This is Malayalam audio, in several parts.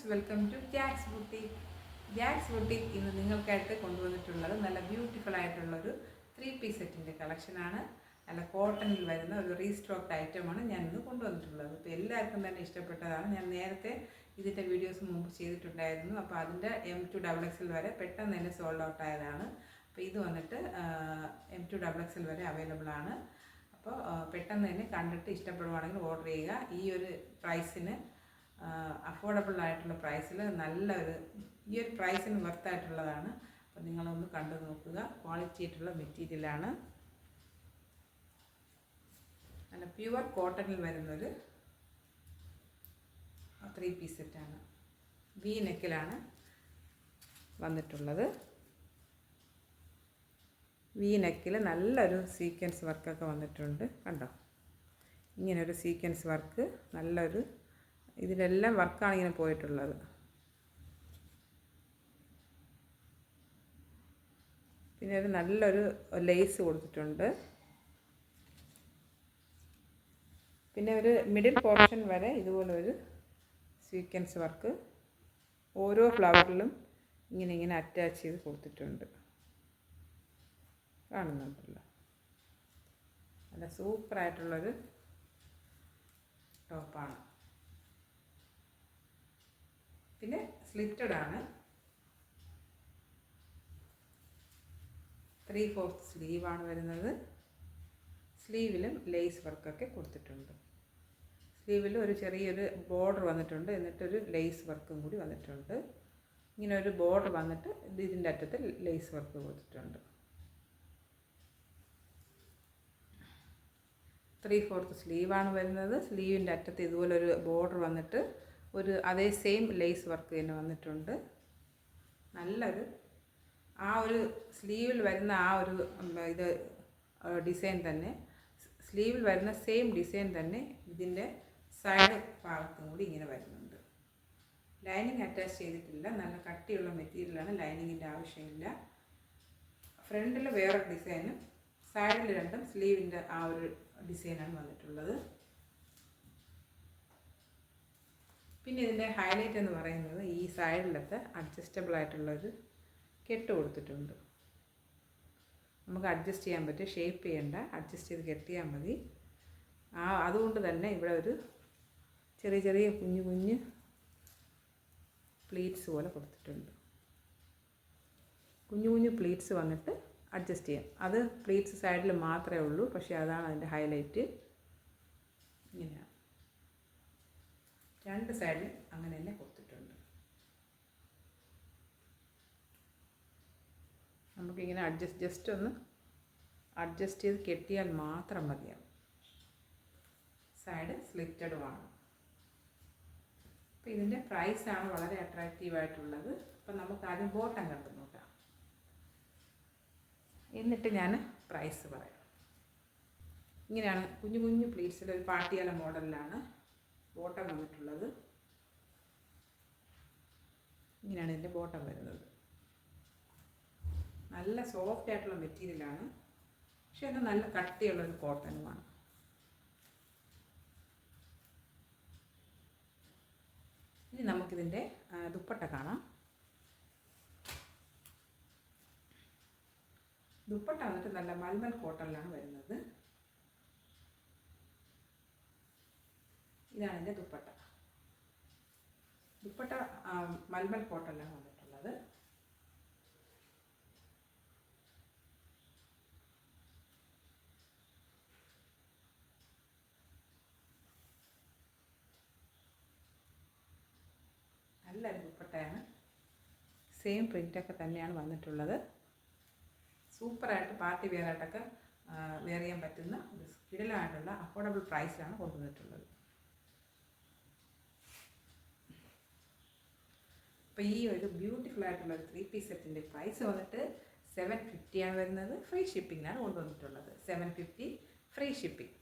Welcome to Jax boutique. Jax boutique ഇന്ന് നിങ്ങൾക്കായിട്ട് കൊണ്ടുവന്നിട്ടുള്ളത് നല്ല ബ്യൂട്ടിഫുൾ ആയിട്ടുള്ളൊരു 3 പീസ് സെറ്റിൻ്റെ കളക്ഷനാണ്. നല്ല കോട്ടണിൽ വരുന്ന ഒരു റീസ്റ്റോക്ഡ് ഐറ്റമാണ് ഞാൻ ഇന്ന് കൊണ്ടുവന്നിട്ടുള്ളത്. ഇപ്പോൾ എല്ലാവർക്കും തന്നെ ഇഷ്ടപ്പെട്ടതാണ്. ഞാൻ നേരത്തെ ഇതിൻ്റെ വീഡിയോസ് മുമ്പ് ചെയ്തിട്ടുണ്ടായിരുന്നു. അപ്പോൾ അതിൻ്റെ M2XXL വരെ പെട്ടെന്ന് തന്നെ സോൾഡ് ഔട്ട് ആയതാണ്. അപ്പോൾ ഇത് വന്നിട്ട് M2XXL വരെ അവൈലബിൾ ആണ്. അപ്പോൾ പെട്ടെന്ന് തന്നെ കണ്ടിട്ട് ഇഷ്ടപ്പെടുവാണെങ്കിൽ ഓർഡർ ചെയ്യുക. ഈ ഒരു പ്രൈസിന് അഫോർഡബിൾ ആയിട്ടുള്ള പ്രൈസിൽ നല്ലൊരു ഈ ഒരു പ്രൈസിന് വർത്തായിട്ടുള്ളതാണ്. അപ്പോൾ നിങ്ങളൊന്ന് കണ്ടു നോക്കുക. ക്വാളിറ്റി ആയിട്ടുള്ള മെറ്റീരിയലാണ്. നല്ല പ്യുവർ കോട്ടണിൽ വരുന്നൊരു 3 പീസ് സെറ്റാണ്. വി നെക്കിലാണ് വന്നിട്ടുള്ളത്. വി നെക്കിൽ നല്ലൊരു സീക്വൻസ് വർക്കൊക്കെ വന്നിട്ടുണ്ട്. കണ്ടോ, ഇങ്ങനൊരു സീക്വൻസ് വർക്ക്, നല്ലൊരു ഇതിലെല്ലാം വർക്കാണ് ഇങ്ങനെ പോയിട്ടുള്ളത്. പിന്നെ ഒരു നല്ലൊരു ലേസ് കൊടുത്തിട്ടുണ്ട്. പിന്നെ ഒരു മിഡിൽ പോർഷൻ വരെ ഇതുപോലെ ഒരു സീക്വൻസ് വർക്ക് ഓരോ ഫ്ലവറിലും ഇങ്ങനെ അറ്റാച്ച് ചെയ്ത് കൊടുത്തിട്ടുണ്ട്. കാണുന്നുണ്ടല്ലോ, നല്ല സൂപ്പറായിട്ടുള്ളൊരു ടോപ്പാണ്. പിന്നെ സ്ലിറ്റഡ് ആണ്. 3/4 സ്ലീവാണ് വരുന്നത്. സ്ലീവിലും ലേസ് വർക്കൊക്കെ കൊടുത്തിട്ടുണ്ട്. സ്ലീവിൽ ഒരു ചെറിയൊരു ബോർഡർ വന്നിട്ടുണ്ട്, എന്നിട്ടൊരു ലേസ് വർക്കും കൂടി വന്നിട്ടുണ്ട്. ഇങ്ങനെ ഒരു ബോർഡർ വന്നിട്ട് ഇതിൻ്റെ അറ്റത്ത് ലേസ് വർക്ക് കൊടുത്തിട്ടുണ്ട്. 3/4 സ്ലീവാണ് വരുന്നത്. സ്ലീവിൻ്റെ അറ്റത്ത് ഇതുപോലെ ഒരു ബോർഡർ വന്നിട്ട് ഒരു അതേ സെയിം ലേസ് വർക്ക് തന്നെ വന്നിട്ടുണ്ട്. നല്ലൊരു ആ ഒരു സ്ലീവിൽ വരുന്ന ആ ഒരു ഇത് ഡിസൈൻ തന്നെ, സ്ലീവിൽ വരുന്ന സെയിം ഡിസൈൻ തന്നെ ഇതിൻ്റെ സൈഡ് ഭാഗത്തും കൂടി ഇങ്ങനെ വരുന്നുണ്ട്. ലൈനിങ് അറ്റാച്ച് ചെയ്തിട്ടില്ല. നല്ല കട്ടിയുള്ള മെറ്റീരിയലാണ്. ലൈനിങ്ങിൻ്റെ ആവശ്യമില്ല. ഫ്രണ്ടിൽ വേറെ ഡിസൈനും സൈഡിൽ രണ്ടും സ്ലീവിൻ്റെ ആ ഒരു ഡിസൈനാണ് വന്നിട്ടുള്ളത്. പിന്നെ ഇതിൻ്റെ ഹൈലൈറ്റ് എന്ന് പറയുന്നത് ഈ സൈഡിലത്തെ അഡ്ജസ്റ്റബിൾ ആയിട്ടുള്ളൊരു കെട്ട് കൊടുത്തിട്ടുണ്ട്. നമുക്ക് അഡ്ജസ്റ്റ് ചെയ്യാൻ പറ്റും, ഷേപ്പ് ചെയ്യേണ്ട, അഡ്ജസ്റ്റ് ചെയ്ത് കെട്ടിയാൽ മതി. അതുകൊണ്ട് തന്നെ ഇവിടെ ഒരു ചെറിയ കുഞ്ഞു പ്ലീറ്റ്സ് പോലെ കൊടുത്തിട്ടുണ്ട്. കുഞ്ഞു പ്ലീറ്റ്സ് വന്നിട്ട് അഡ്ജസ്റ്റ് ചെയ്യാം. അത് പ്ലീറ്റ്സ് സൈഡിൽ മാത്രമേ ഉള്ളൂ, പക്ഷേ അതാണ് അതിൻ്റെ ഹൈലൈറ്റ്. ഇങ്ങനെയാണ് രണ്ട് സൈഡിൽ അങ്ങനെ തന്നെ കൊടുത്തിട്ടുണ്ട്. നമുക്കിങ്ങനെ ജസ്റ്റ് ഒന്ന് അഡ്ജസ്റ്റ് ചെയ്ത് കെട്ടിയാൽ മാത്രം മതിയാവും. സൈഡ് സ്ലിറ്റഡുമാണ്. അപ്പോൾ ഇതിൻ്റെ പ്രൈസാണ് വളരെ അട്രാക്റ്റീവായിട്ടുള്ളത്. അപ്പം നമുക്ക് ആദ്യം ബോട്ടം കണ്ടു നോക്കാം, എന്നിട്ട് ഞാൻ പ്രൈസ് പറയാം. ഇങ്ങനെയാണ് കുഞ്ഞു പ്ലീറ്റ്സിൽ ഒരു പാട്ടിയാല മോഡലിലാണ് ബോട്ടം വന്നിട്ടുള്ളത്. ഇങ്ങനെയാണ് ഇതിൻ്റെ ബോട്ടം വരുന്നത്. നല്ല സോഫ്റ്റ് ആയിട്ടുള്ള മെറ്റീരിയലാണ്, പക്ഷെ അത് നല്ല കട്ടിയുള്ളൊരു കോട്ടനുമാണ്. ഇനി നമുക്കിതിൻ്റെ ദുപ്പട്ട കാണാം. ദുപ്പട്ട വന്നിട്ട് നല്ല മൽമൽ കോട്ടണിലാണ് വരുന്നത്. ഇതാണ് എൻ്റെ ദുപ്പട്ട. ദുപ്പട്ട മൽമൽ കോട്ടണിലാണ് വന്നിട്ടുള്ളത്. നല്ലൊരു ദുപ്പട്ടയാണ്. സെയിം പ്രിൻ്റൊക്കെ തന്നെയാണ് വന്നിട്ടുള്ളത്. സൂപ്പറായിട്ട് പാർട്ടി വെയറായിട്ടൊക്കെ വെയർ ചെയ്യാൻ പറ്റുന്ന ഒരു കിടിലമായിട്ടുള്ള അഫോർഡബിൾ പ്രൈസിലാണ് കൊണ്ടുവന്നിട്ടുള്ളത്. അപ്പോൾ ഈ ഒരു ബ്യൂട്ടിഫുൾ ആയിട്ടുള്ള ഒരു 3 പീസ് സെറ്റിൻ്റെ പ്രൈസ് വന്നിട്ട് 750 ആണ് വരുന്നത്. ഫ്രീ ഷിപ്പിങ്ങിനാണ് കൊണ്ടുവന്നിട്ടുള്ളത്. 750 ഫ്രീ ഷിപ്പിംഗ്.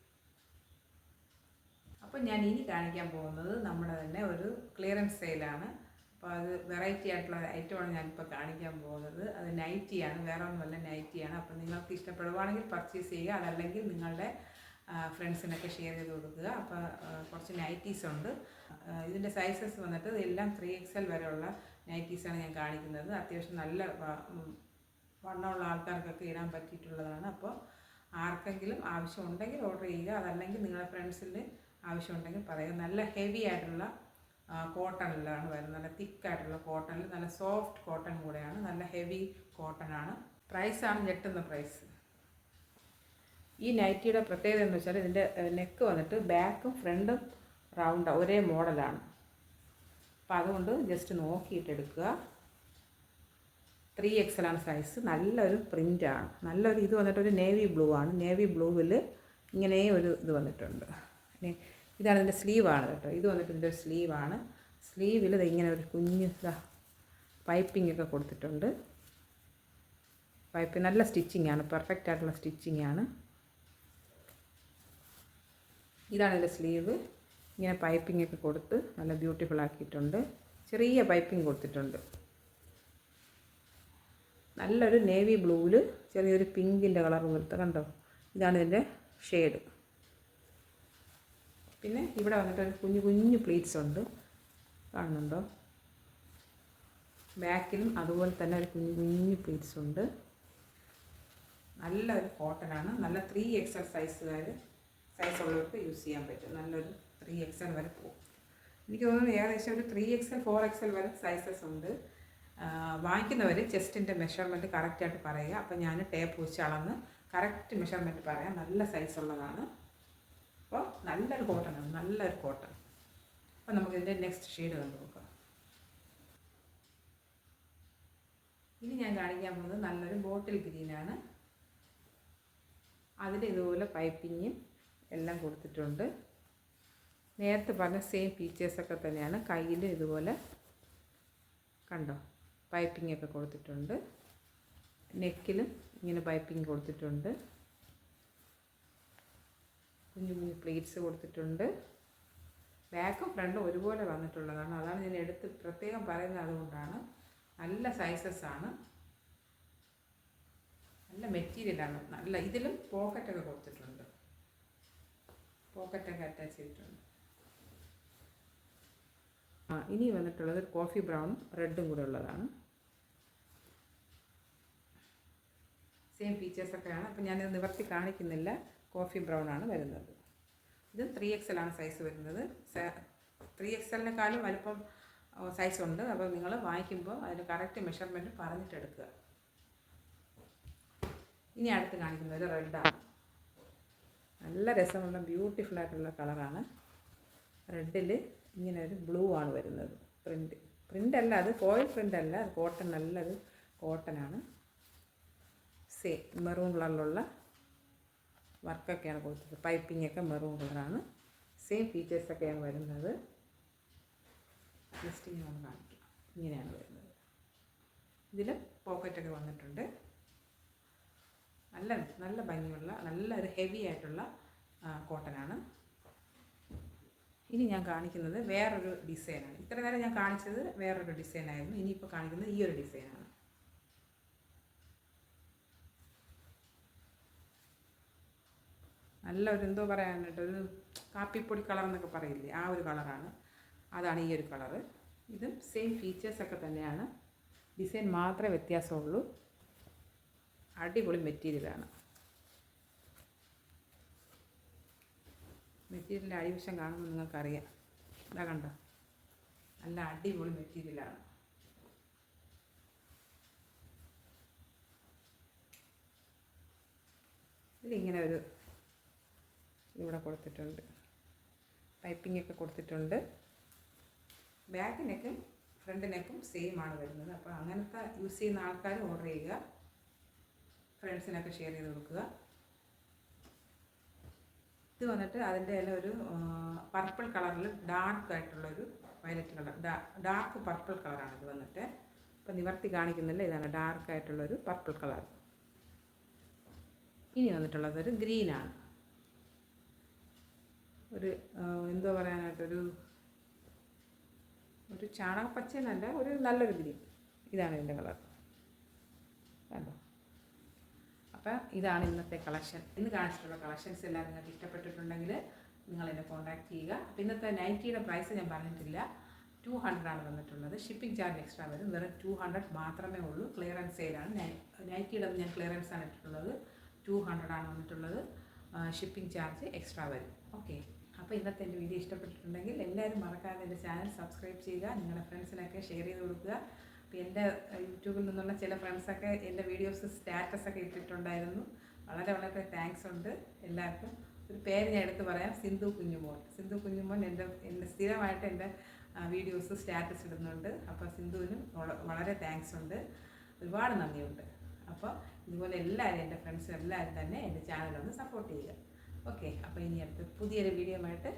അപ്പോൾ ഞാൻ ഇനി കാണിക്കാൻ പോകുന്നത് നമ്മുടെ തന്നെ ഒരു ക്ലിയറൻസ് സെയിലാണ്. അപ്പോൾ അത് വെറൈറ്റി ആയിട്ടുള്ള ഐറ്റമാണ് ഞാനിപ്പോൾ കാണിക്കാൻ പോകുന്നത്. അത് നൈറ്റിയാണ്, വേറെ ഒന്നുമല്ല, നൈറ്റിയാണ്. അപ്പോൾ നിങ്ങൾക്ക് ഇഷ്ടപ്പെടുവാണെങ്കിൽ പർച്ചേസ് ചെയ്യുക. അതല്ലെങ്കിൽ നിങ്ങളുടെ ഫ്രണ്ട്സിനൊക്കെ ഷെയർ ചെയ്ത് കൊടുക്കുക. അപ്പോൾ കുറച്ച് നൈറ്റീസ് ഉണ്ട്. ഇതിൻ്റെ സൈസസ് വന്നിട്ട് എല്ലാം 3XL വരെയുള്ള നൈറ്റീസാണ് ഞാൻ കാണിക്കുന്നത്. അത്യാവശ്യം നല്ല വണ്ണമുള്ള ആൾക്കാർക്കൊക്കെ ഇടാൻ പറ്റിയിട്ടുള്ളതാണ്. അപ്പോൾ ആർക്കെങ്കിലും ആവശ്യമുണ്ടെങ്കിൽ ഓർഡർ ചെയ്യുക. അതല്ലെങ്കിൽ നിങ്ങളുടെ ഫ്രണ്ട്സിന് ആവശ്യമുണ്ടെങ്കിൽ പറയുക. നല്ല ഹെവി ആയിട്ടുള്ള കോട്ടണിലാണ് വരുന്നത്. നല്ല തിക്കായിട്ടുള്ള കോട്ടണിൽ, നല്ല സോഫ്റ്റ് കോട്ടൺ കൂടെയാണ്. നല്ല ഹെവി കോട്ടണാണ്. പ്രൈസാണ് ഞെട്ടുന്ന പ്രൈസ്. ഈ നൈറ്റിയുടെ പ്രത്യേകത എന്ന് വെച്ചാൽ ഇതിൻ്റെ നെക്ക് വന്നിട്ട് ബാക്കും ഫ്രണ്ടും റൗണ്ട് ഒരേ മോഡലാണ്. അപ്പോൾ അതുകൊണ്ട് ജസ്റ്റ് നോക്കിയിട്ട് എടുക്കുക. 3XL ആണ് സൈസ്. നല്ലൊരു പ്രിൻ്റാണ്. നല്ലൊരു ഇത് വന്നിട്ടൊരു നേവി ബ്ലൂ ആണ്. നേവി ബ്ലൂവിൽ ഇങ്ങനെ ഒരു ഇത് വന്നിട്ടുണ്ട്. ഇതാണ് ഇതിൻ്റെ സ്ലീവാണ് കേട്ടോ. ഇത് വന്നിട്ട് ഇതിൻ്റെ ഒരു സ്ലീവാണ്. സ്ലീവിൽ ഇത് ഇങ്ങനെ ഒരു കുഞ്ഞ് പൈപ്പിംഗ് ഒക്കെ കൊടുത്തിട്ടുണ്ട്. പൈപ്പ് നല്ല സ്റ്റിച്ചിങ് ആണ്. പെർഫെക്റ്റ് ആയിട്ടുള്ള സ്റ്റിച്ചിങ് ആണ്. ഇതാണ് ഇതിൻ്റെ സ്ലീവ്. ഇങ്ങനെ പൈപ്പിംഗ് ഒക്കെ കൊടുത്ത് നല്ല ബ്യൂട്ടിഫുൾ ആക്കിയിട്ടുണ്ട്. ചെറിയ പൈപ്പിംഗ് കൊടുത്തിട്ടുണ്ട്. നല്ലൊരു നേവി ബ്ലൂവിൽ ചെറിയൊരു പിങ്കിൻ്റെ കളർ പോലത്തെ കണ്ടോ. ഇതാണ് ഇതിൻ്റെ ഷെയ്ഡ്. പിന്നെ ഇവിടെ വന്നിട്ട് ഒരു കുഞ്ഞു കുഞ്ഞു പ്ലീറ്റ്സ് ഉണ്ട്, കാണുന്നുണ്ടോ? ബാക്കിലും അതുപോലെ തന്നെ ഒരു കുഞ്ഞു കുഞ്ഞു പ്ലീറ്റ്സ് ഉണ്ട്. നല്ലൊരു കോട്ടനാണ്. നല്ല 3XL സൈസുള്ളവർക്ക് യൂസ് ചെയ്യാൻ പറ്റും. നല്ലൊരു 3XL വരെ പോകും. എനിക്ക് തോന്നുന്നു ഏകദേശം ഒരു 3XL 4XL വരെ സൈസസ് ഉണ്ട്. വാങ്ങിക്കുന്നവർ ചെസ്റ്റിൻ്റെ മെഷർമെൻറ്റ് കറക്റ്റായിട്ട് പറയുക. അപ്പോൾ ഞാൻ ടേപ്പ് വെച്ച് അളന്ന് കറക്റ്റ് മെഷർമെൻറ്റ് പറയാം. നല്ല സൈസുള്ളതാണ്. അപ്പോൾ നല്ലൊരു കോട്ടനാണ്. നല്ലൊരു കോട്ടൺ. അപ്പോൾ നമുക്കിതിൻ്റെ നെക്സ്റ്റ് ഷെയ്ഡ് കണ്ടു നോക്കാം. ഇനി ഞാൻ കാണിക്കാൻ പോകുന്നത് നല്ലൊരു ബോട്ടിൽ ഗ്രീനാണ്. അതിൽ ഇതുപോലെ പൈപ്പിങ്ങും എല്ലാം കൊടുത്തിട്ടുണ്ട്. നേരത്തെ പറഞ്ഞ സെയിം ഫീച്ചേഴ്സൊക്കെ തന്നെയാണ്. കയ്യിൽ ഇതുപോലെ കണ്ടോ പൈപ്പിംഗ് ഒക്കെ കൊടുത്തിട്ടുണ്ട്. നെക്കിലും ഇങ്ങനെ പൈപ്പിംഗ് കൊടുത്തിട്ടുണ്ട്. കുഞ്ഞു കുഞ്ഞു പ്ലീറ്റ്സ് കൊടുത്തിട്ടുണ്ട്. ബാക്കും ഫ്രണ്ടും ഒരുപോലെ വന്നിട്ടുള്ളതാണ്. അതാണ് ഞാൻ എടുത്ത് പ്രത്യേകം പറയുന്നത്. അതുകൊണ്ടാണ്. നല്ല സൈസസ് ആണ്. നല്ല മെറ്റീരിയലാണ്. നല്ല ഇതിലും പോക്കറ്റൊക്കെ കൊടുത്തിട്ടുണ്ട്. പോക്കറ്റൊക്കെ അറ്റാച്ച് ചെയ്തിട്ടുണ്ട്. ഇനി വന്നിട്ടുള്ളത് കോഫി ബ്രൗണും റെഡും കൂടെ ഉള്ളതാണ്. സെയിം ഫീച്ചേഴ്സൊക്കെയാണ്. അപ്പോൾ ഞാനിത് നിവർത്തി കാണിക്കുന്നില്ല. കോഫി ബ്രൗൺ ആണ് വരുന്നത്. ഇത് 3XL ആണ് സൈസ് വരുന്നത്. 3XLനേക്കാളും വലുപ്പം സൈസുണ്ട്. അപ്പോൾ നിങ്ങൾ വാങ്ങിക്കുമ്പോൾ അതിന് കറക്റ്റ് മെഷർമെൻറ്റ് പറഞ്ഞിട്ടെടുക്കുക. ഇനി അടുത്ത് കാണിക്കുന്നത് റെഡാണ്. നല്ല രസമുള്ള ബ്യൂട്ടിഫുൾ ആയിട്ടുള്ള കളറാണ്. റെഡിൽ ഇങ്ങനെ ഒരു ബ്ലൂ ആണ് വരുന്നത്. പ്രിൻ്റല്ല, അത് ഫോയിൽ പ്രിൻ്റല്ല, അത് കോട്ടൺ. നല്ലൊരു കോട്ടനാണ്. മെറൂൺ കളറിലുള്ള വർക്കൊക്കെയാണ് കൊടുത്തത്. പൈപ്പിങ്ങൊക്കെ മെറൂൺ കളറാണ്. സെയിം ഫീച്ചേഴ്സൊക്കെയാണ് വരുന്നത്. ജസ്റ്റ് ഇങ്ങനെ ഒന്ന് കാണിക്കാം. ഇങ്ങനെയാണ് വരുന്നത്. ഇതിൽ പോക്കറ്റൊക്കെ വന്നിട്ടുണ്ട്. നല്ല നല്ല ഭംഗിയുള്ള നല്ലൊരു ഹെവി ആയിട്ടുള്ള കോട്ടനാണ്. ഇനി ഞാൻ കാണിക്കുന്നത് വേറൊരു ഡിസൈനാണ്. ഇത്ര നേരം ഞാൻ കാണിച്ചത് വേറൊരു ഡിസൈനായിരുന്നു. ഇനിയിപ്പോൾ കാണിക്കുന്നത് ഈ ഒരു ഡിസൈനാണ്. നല്ലൊരു എന്തോ പറയാനായിട്ട് ഒരു കാപ്പിപ്പൊടി കളർ എന്നൊക്കെ പറയില്ലേ, ആ ഒരു കളറാണ്. അതാണ് ഈ ഒരു കളറ്. ഇതും സെയിം ഫീച്ചേഴ്സൊക്കെ തന്നെയാണ്. ഡിസൈൻ മാത്രമേ വ്യത്യാസമുള്ളൂ. അടിപൊളി മെറ്റീരിയലാണ്. മെറ്റീരിയലിൻ്റെ അടിവശം കാണുമ്പോൾ നിങ്ങൾക്കറിയാം. ഇതാ കണ്ടോ, നല്ല അടിപൊളി മെറ്റീരിയലാണ്. ഇതിലിങ്ങനെ ഒരു ഇവിടെ കൊടുത്തിട്ടുണ്ട്. പൈപ്പിങ്ങൊക്കെ കൊടുത്തിട്ടുണ്ട്. ബാക്ക് നെക്കും ഫ്രണ്ട് നെക്കും സെയിം ആണ് വരുന്നത്. അപ്പോൾ അങ്ങനത്തെ യൂസ് ചെയ്യുന്ന ആൾക്കാർ ഓർഡർ ചെയ്യുക. ഫ്രണ്ട്സിനൊക്കെ ഷെയർ ചെയ്ത് കൊടുക്കുക. ഇത് വന്നിട്ട് അതിൻ്റെ തന്നെ ഒരു പർപ്പിൾ കളറിൽ ഡാർക്ക് ആയിട്ടുള്ളൊരു വയലറ്റ് കളർ, ഡാർക്ക് പർപ്പിൾ കളറാണ് ഇത് വന്നിട്ട്. ഇപ്പം നിവർത്തി കാണിക്കുന്നില്ല. ഇതാണ് ഡാർക്കായിട്ടുള്ളൊരു പർപ്പിൾ കളർ. ഇനി വന്നിട്ടുള്ളതൊരു ഗ്രീനാണ്. ഒരു എന്തോ പറയാനായിട്ടൊരു ചാണകപ്പച്ചനല്ല, ഒരു നല്ലൊരു ഗ്രീൻ. ഇതാണ് ഇതിൻ്റെ കളർ. കണ്ടോ. അപ്പം ഇതാണ് ഇന്നത്തെ കളക്ഷൻ. ഇന്ന് കാണിച്ചിട്ടുള്ള കളക്ഷൻസ് എല്ലാം നിങ്ങൾക്ക് ഇഷ്ടപ്പെട്ടിട്ടുണ്ടെങ്കിൽ നിങ്ങൾ എന്നെ കോൺടാക്ട് ചെയ്യുക. അപ്പോൾ ഇന്നത്തെ നൈറ്റിയുടെ പ്രൈസ് ഞാൻ പറഞ്ഞിട്ടില്ല, 200 ആണ് വന്നിട്ടുള്ളത്. ഷിപ്പിംഗ് ചാർജ് എക്സ്ട്രാ വരും, വെറും 200 മാത്രമേ ഉള്ളൂ. ക്ലിയറൻസ് സെയിലാണ്. നൈറ്റിയുടെ ഞാൻ ക്ലിയറൻസ് ആണ് ഇട്ടിട്ടുള്ളത്, 200 ആണ് വന്നിട്ടുള്ളത്. ഷിപ്പിംഗ് ചാർജ് എക്സ്ട്രാ വരും. ഓക്കെ, അപ്പോൾ ഇന്നത്തെ എൻ്റെ വീഡിയോ ഇഷ്ടപ്പെട്ടിട്ടുണ്ടെങ്കിൽ എല്ലാവരും മറക്കാതെ എൻ്റെ ചാനൽ സബ്സ്ക്രൈബ് ചെയ്യുക, നിങ്ങളുടെ ഫ്രണ്ട്സിനൊക്കെ ഷെയർ ചെയ്ത് കൊടുക്കുക. അപ്പോൾ എൻ്റെ യൂട്യൂബിൽ നിന്നുള്ള ചില ഫ്രണ്ട്സൊക്കെ എൻ്റെ വീഡിയോസ് സ്റ്റാറ്റസൊക്കെ ഇട്ടിട്ടുണ്ടായിരുന്നു. വളരെ വളരെ താങ്ക്സ് ഉണ്ട് എല്ലാവർക്കും. ഒരു പേര് ഞാൻ എടുത്ത് പറയാം, സിന്ധു കുഞ്ഞുമോൻ. സിന്ധു കുഞ്ഞുമോൻ എൻ്റെ സ്ഥിരമായിട്ട് എൻ്റെ വീഡിയോസ് സ്റ്റാറ്റസ് ഇടുന്നുണ്ട്. അപ്പോൾ സിന്ധുവിനും വളരെ താങ്ക്സ് ഉണ്ട്, ഒരുപാട് നന്ദിയുണ്ട്. അപ്പോൾ ഇതുപോലെ എല്ലാവരും എൻ്റെ ഫ്രണ്ട്സും എല്ലാവരും തന്നെ എൻ്റെ ചാനലൊന്ന് സപ്പോർട്ട് ചെയ്യുക. ഓക്കെ, അപ്പോൾ ഇനി അടുത്ത് പുതിയൊരു വീഡിയോ ആയിട്ട്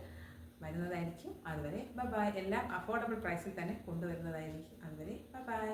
വരുന്നതായിരിക്കും. അതുവരെ ബൈ. എല്ലാം അഫോർഡബിൾ പ്രൈസിൽ തന്നെ കൊണ്ടുവരുന്നതായിരിക്കും. അതുവരെ ബൈ.